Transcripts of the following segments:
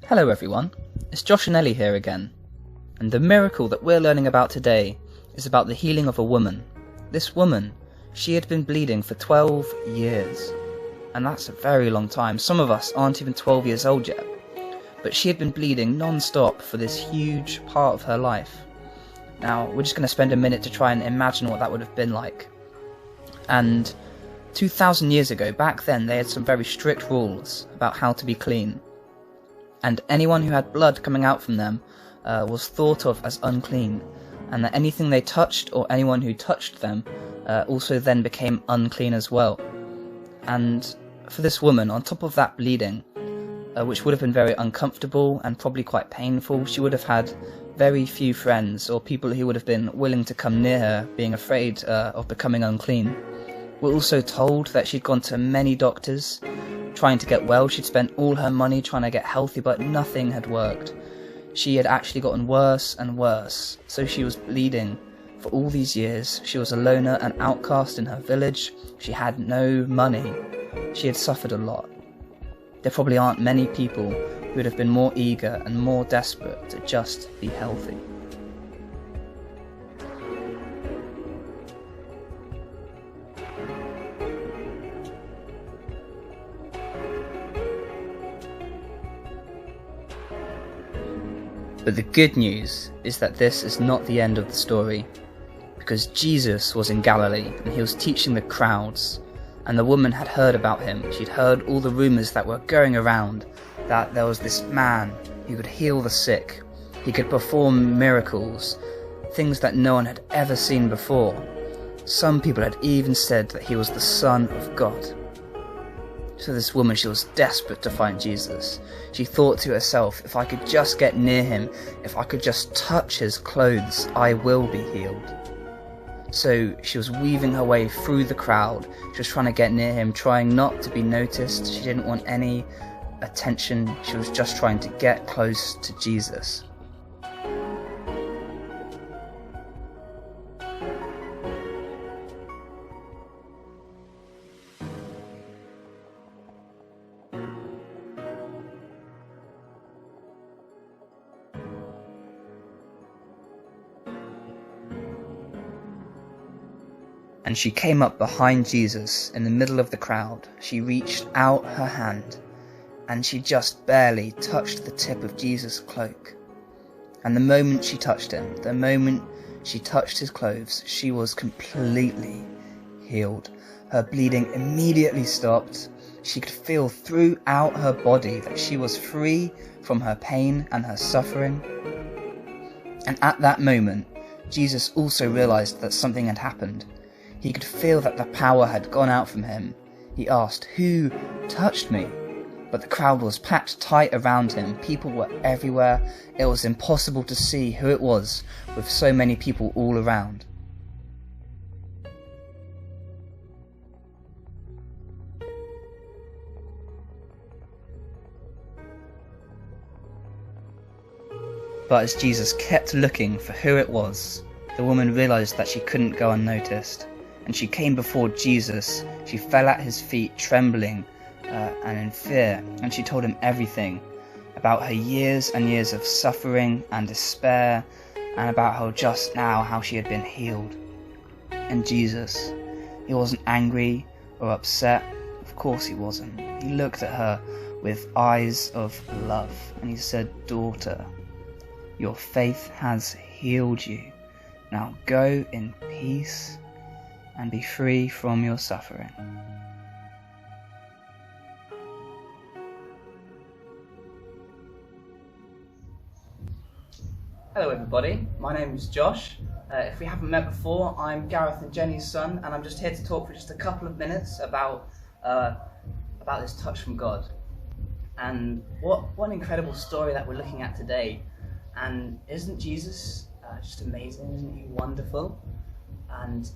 Hello everyone, it's Josh and Elly here again, and the miracle that we're learning about today is about the healing of a woman. This woman, she had been bleeding for 12 years, and that's a very long time. Some of us aren't even 12 years old yet, but she had been bleeding non-stop for this huge part of her life. Now, we're just going to spend a minute to try and imagine what that would have been like. And 2,000 years ago, back then, they had some very strict rules about how to be clean. And anyone who had blood coming out from them was thought of as unclean, and that anything they touched or anyone who touched them also then became unclean as well. And for this woman, on top of that bleeding, which would have been very uncomfortable and probably quite painful, she would have had very few friends or people who would have been willing to come near her, being afraid of becoming unclean. We're also told that she'd gone to many doctors trying to get well. She'd spent all her money trying to get healthy, but nothing had worked. She had actually gotten worse and worse, so she was bleeding for all these years. She was a loner, an outcast in her village. She had no money. She had suffered a lot. There probably aren't many people who would have been more eager and more desperate to just be healthy. But the good news is that this is not the end of the story, because Jesus was in Galilee and he was teaching the crowds, and the woman had heard about him. She'd heard all the rumours that were going around, that there was this man who could heal the sick, he could perform miracles, things that no one had ever seen before. Some people had even said that he was the Son of God. So this woman, she was desperate to find Jesus. She thought to herself, if I could just get near him, if I could just touch his clothes, I will be healed. So she was weaving her way through the crowd. She was trying to get near him, trying not to be noticed. She didn't want any attention. She was just trying to get close to Jesus. And she came up behind Jesus in the middle of the crowd. She reached out her hand, and she just barely touched the tip of Jesus' cloak. And the moment she touched him, the moment she touched his clothes, she was completely healed. Her bleeding immediately stopped. She could feel throughout her body that she was free from her pain and her suffering. And at that moment, Jesus also realized that something had happened. He could feel that the power had gone out from him. He asked, "Who touched me?" But the crowd was packed tight around him. People were everywhere. It was impossible to see who it was with so many people all around. But as Jesus kept looking for who it was, the woman realized that she couldn't go unnoticed. And she came before Jesus. She fell at his feet, trembling and in fear. And she told him everything about her years and years of suffering and despair, and about how she had been healed. And Jesus, he wasn't angry or upset. Of course he wasn't. He looked at her with eyes of love, and he said, "Daughter, your faith has healed you. Now go in peace and be free from your suffering." Hello everybody, my name is Josh. If we haven't met before, I'm Gareth and Jenny's son, and I'm just here to talk for just a couple of minutes about this touch from God. And what an incredible story that we're looking at today. And isn't Jesus just amazing? Isn't he wonderful? And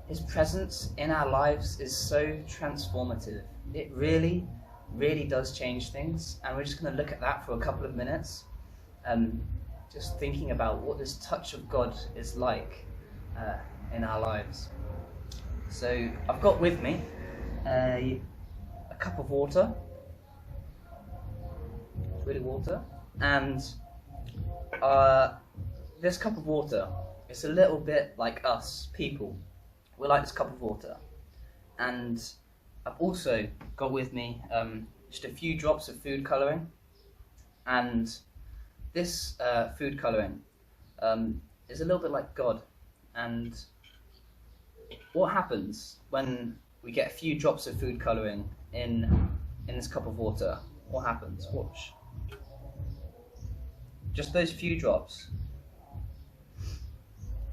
his presence in our lives is so transformative. It really, really does change things. And we're just going to look at that for a couple of minutes. Just thinking about what this touch of God is like in our lives. So I've got with me a cup of water. Really water. And this cup of water is a little bit like us people. We're like this cup of water. And I've also got with me just a few drops of food colouring. And this food colouring is a little bit like God. And what happens when we get a few drops of food colouring in this cup of water? What happens? Watch. Just those few drops.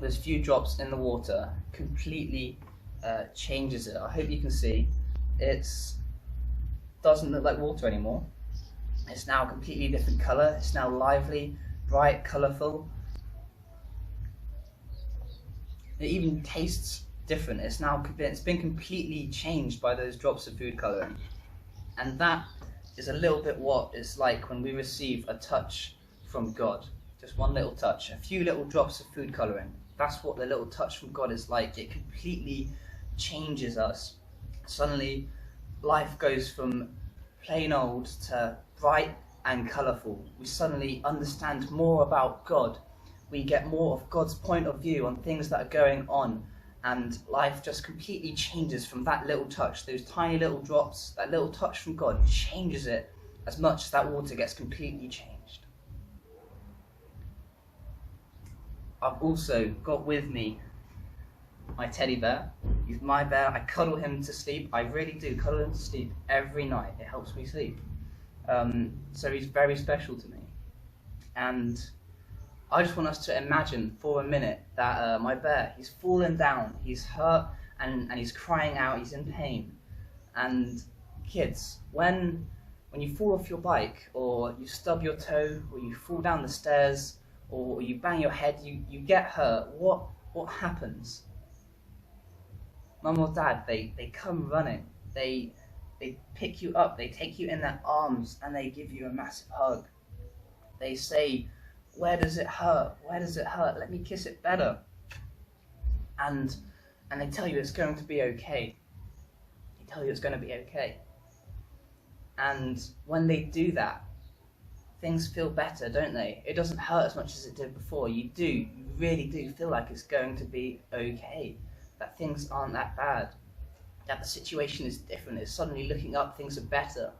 Those few drops in the water completely changes it. I hope you can see. It doesn't look like water anymore. It's now a completely different colour. It's now lively, bright, colourful. It even tastes different. It's been completely changed by those drops of food colouring. And that is a little bit what it's like when we receive a touch from God. Just one little touch, a few little drops of food colouring. That's what the little touch from God is like. It completely changes us. Suddenly, life goes from plain old to bright and colourful. We suddenly understand more about God. We get more of God's point of view on things that are going on. And life just completely changes from that little touch, those tiny little drops, that little touch from God changes it as much as that water gets completely changed. I've also got with me my teddy bear. He's my bear. I cuddle him to sleep. I really do cuddle him to sleep every night. It helps me sleep. So he's very special to me. And I just want us to imagine for a minute that my bear, he's fallen down, he's hurt, and he's crying out, he's in pain. And kids, when you fall off your bike, or you stub your toe, or you fall down the stairs, or you bang your head, you get hurt, what happens? Mum or dad, they come running, they pick you up, they take you in their arms, and they give you a massive hug. They say, "Where does it hurt? Where does it hurt? Let me kiss it better." And they tell you it's going to be okay. They tell you it's going to be okay. And when they do that, things feel better, don't they? It doesn't hurt as much as it did before. You really do feel like it's going to be okay. That things aren't that bad. That the situation is different. It's suddenly looking up, things are better.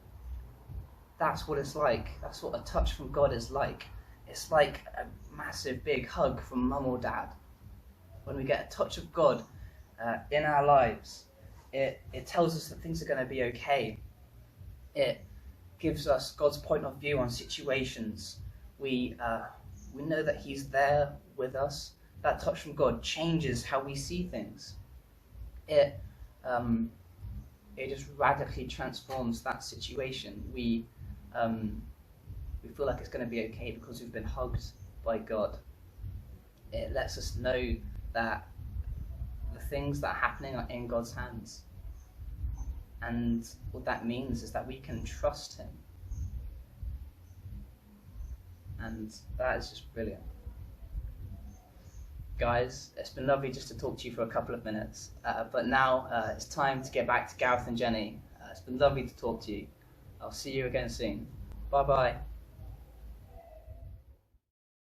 That's what it's like. That's what a touch from God is like. It's like a massive big hug from mum or dad. When we get a touch of God in our lives, it tells us that things are going to be okay. It gives us God's point of view on situations. We know that He's there with us. That touch from God changes how we see things. It just radically transforms that situation. We feel like it's going to be okay because we've been hugged by God. It lets us know that the things that are happening are in God's hands. And what that means is that we can trust Him. And that is just brilliant. Guys, it's been lovely just to talk to you for a couple of minutes. But now it's time to get back to Gareth and Jenny. It's been lovely to talk to you. I'll see you again soon. Bye bye.